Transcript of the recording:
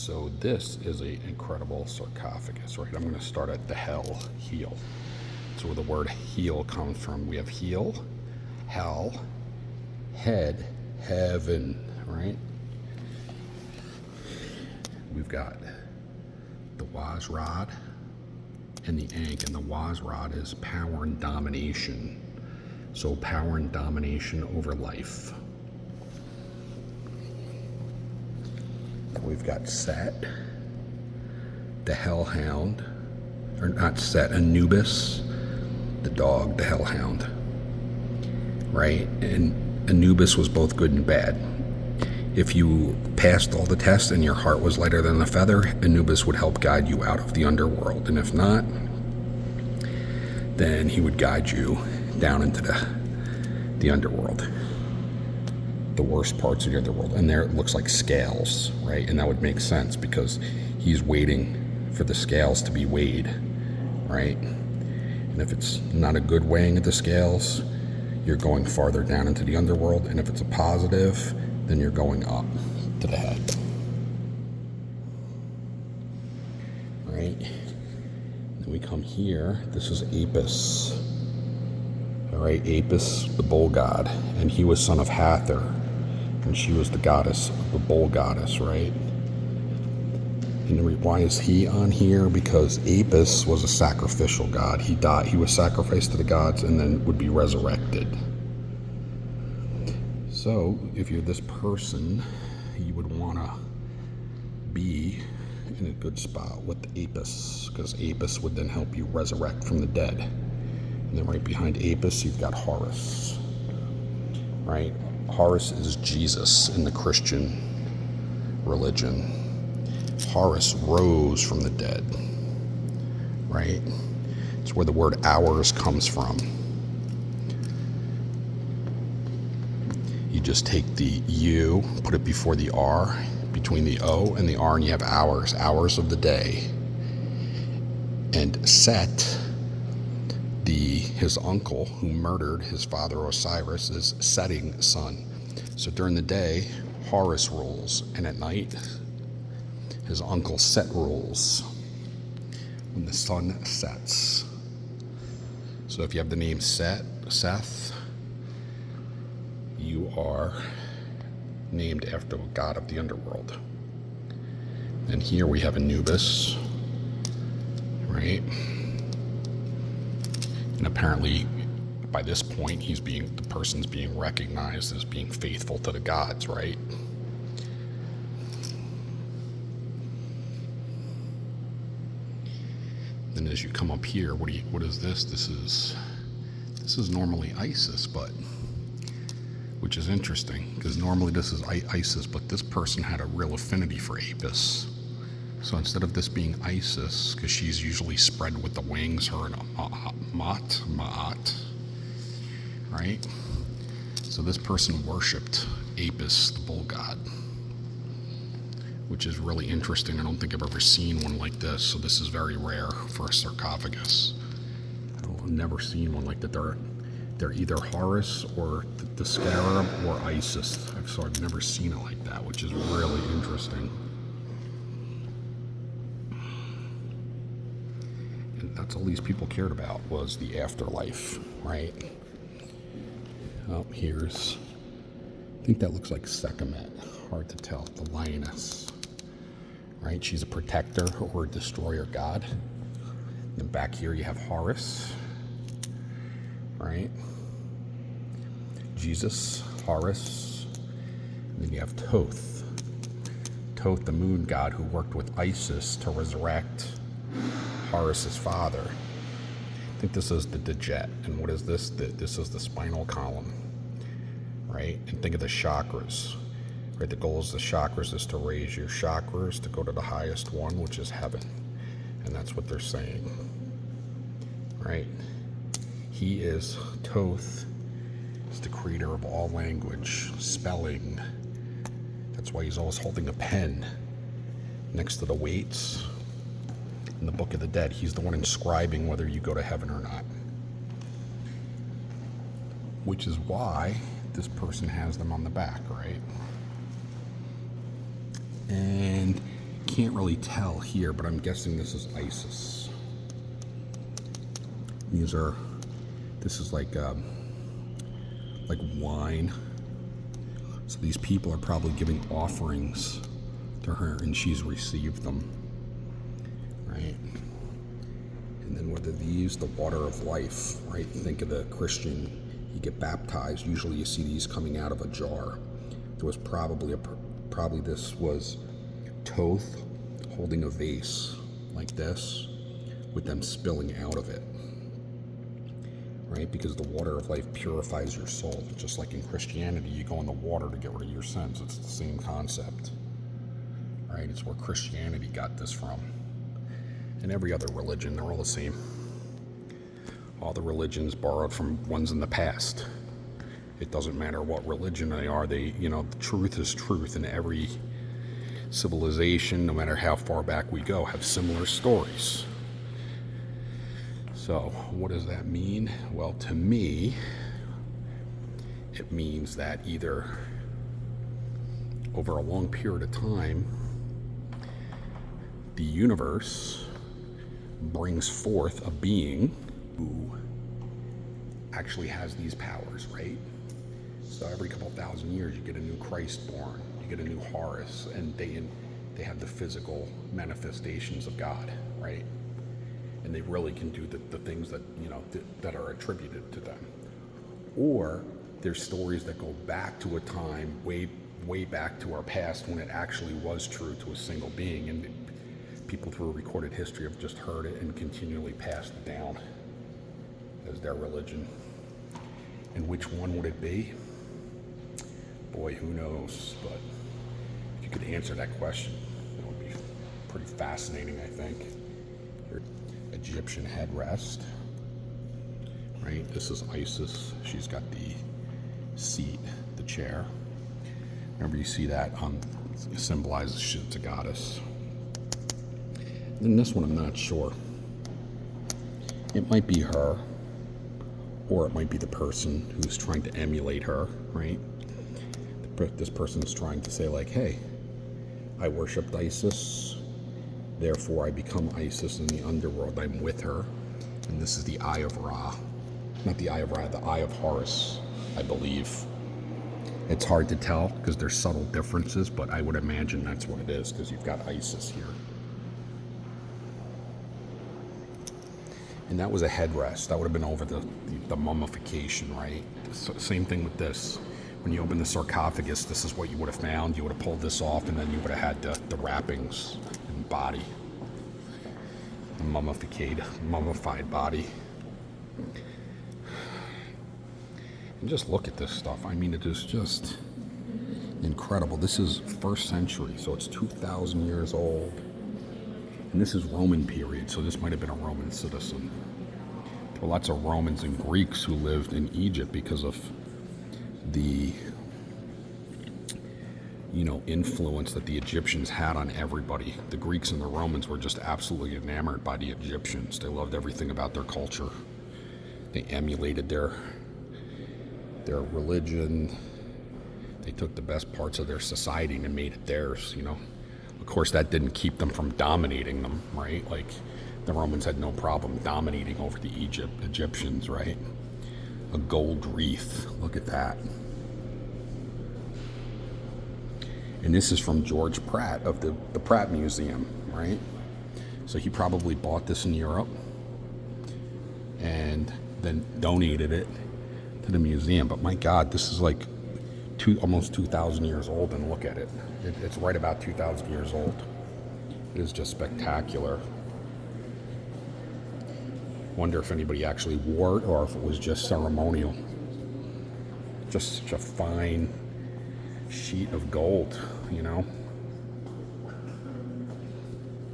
So this is an incredible sarcophagus, right? I'm going to start at the hell, heel. So where the word heel comes from, we have heel, hell, head, heaven, right? We've got the wise rod and the ankh, and the wise rod is power and domination. So power and domination over life. We've got Set, the hellhound, or not Set, Anubis, the dog, the hellhound, right? And Anubis was both good and bad. If you passed all the tests and your heart was lighter than a feather, Anubis would help guide you out of the underworld. And if not, then he would guide you down into the underworld, the worst parts of the underworld. And there it looks like scales, right? And that would make sense because he's waiting for the scales to be weighed, right? And if it's not a good weighing of the scales, you're going farther down into the underworld. And if it's a positive, then you're going up to the head, right? Then we come here. This is Apis, all right? Apis, the bull god, and he was son of Hathor, and she was the goddess, the bull goddess, right? And why is he on here? Because Apis was a sacrificial god. He died. He was sacrificed to the gods and then would be resurrected. So, if you're this person, you would want to be in a good spot with Apis, because Apis would then help you resurrect from the dead. And then right behind Apis, you've got Horus, right? Horus is Jesus in the Christian religion. Horus rose from the dead, right? It's where the word hours comes from. You just take the U, put it before the R, between the O and the R, and you have hours, hours of the day. And Set, his uncle who murdered his father Osiris, is setting sun. So during the day, Horus rules, and at night, his uncle Set rules when the sun sets. So if you have the name Seth, you are named after a god of the underworld. And here we have Anubis, right? And apparently, by this point, the person's being recognized as being faithful to the gods, right? Then as you come up here, what is this? This is normally Isis, but which is interesting because normally this is Isis, but this person had a real affinity for Apis. So instead of this being Isis, because she's usually spread with the wings, her and Ma'at, right? So this person worshipped Apis, the bull god, which is really interesting. I don't think I've ever seen one like this, so this is very rare for a sarcophagus. I've never seen one like that. They're either Horus or the Scarab or Isis. So I've never seen it like that, which is really interesting. And that's all these people cared about was the afterlife, right? Oh, I think that looks like Sekhmet. Hard to tell. The lioness, right? She's a protector or a destroyer god. And back here you have Horus, right? Jesus, Horus. And then you have Thoth. Thoth, the moon god who worked with Isis to resurrect Horus's father. I think this is the Djet. And what is this? This is the spinal column, right? And think of the chakras, right? The goal of the chakras is to raise your chakras to go to the highest one, which is heaven. And that's what they're saying, right? He is Thoth, is the creator of all language, spelling. That's why he's always holding a pen next to the weights. In the Book of the Dead, he's the one inscribing whether you go to heaven or not. Which is why this person has them on the back, right? And can't really tell here, but I'm guessing this is Isis. This is like wine. So these people are probably giving offerings to her, and she's received them, right? And then what are these? The water of life, right? Think of the Christian, you get baptized. Usually you see these coming out of a jar. There was probably this was Thoth holding a vase like this with them spilling out of it, right? Because the water of life purifies your soul. Just like in Christianity, you go in the water to get rid of your sins. It's the same concept, right? It's where Christianity got this from. And every other religion, they're all the same. All the religions borrowed from ones in the past. It doesn't matter what religion they are. The truth is truth, and every civilization, no matter how far back we go, have similar stories. So what does that mean? Well, to me, it means that either over a long period of time, the universe brings forth a being who actually has these powers, right? So every couple thousand years, you get a new Christ born, you get a new Horus, and they have the physical manifestations of God, right? And they really can do the things that that are attributed to them. Or there's stories that go back to a time way back to our past when it actually was true to a single being, and people through recorded history have just heard it and continually passed it down as their religion. And which one would it be? Boy, who knows? But if you could answer that question, it would be pretty fascinating, I think. Your Egyptian headrest, right? This is Isis. She's got the seat, the chair. Remember, you see that it symbolizes she's a goddess. And this one, I'm not sure. It might be her, or it might be the person who's trying to emulate her, right? This person is trying to say, like, hey, I worshipped Isis, therefore I become Isis in the underworld. I'm with her. And this is the Eye of Ra. Not the Eye of Ra, the Eye of Horus, I believe. It's hard to tell because there's subtle differences, but I would imagine that's what it is, because you've got Isis here. And that was a headrest. That would have been over the mummification, right? Same thing with this. When you open the sarcophagus, this is what you would have found. You would have pulled this off, and then you would have had the wrappings and body. The mummified body. And just look at this stuff. I mean, it is just incredible. This is 1st century, so it's 2,000 years old. And this is Roman period, so this might have been a Roman citizen. There were lots of Romans and Greeks who lived in Egypt because of the influence that the Egyptians had on everybody. The Greeks and the Romans were just absolutely enamored by the Egyptians. They loved everything about their culture. They emulated their religion. They took the best parts of their society and made it theirs, Of course, that didn't keep them from dominating them, right? Like, the Romans had no problem dominating over the Egyptians, right? A gold wreath. Look at that. And this is from George Pratt of the Pratt Museum, right? So he probably bought this in Europe and then donated it to the museum. But my God, this is like almost 2,000 years old, and look at it. It's right about 2,000 years old. It is just spectacular. Wonder if anybody actually wore it or if it was just ceremonial. Just such a fine sheet of gold,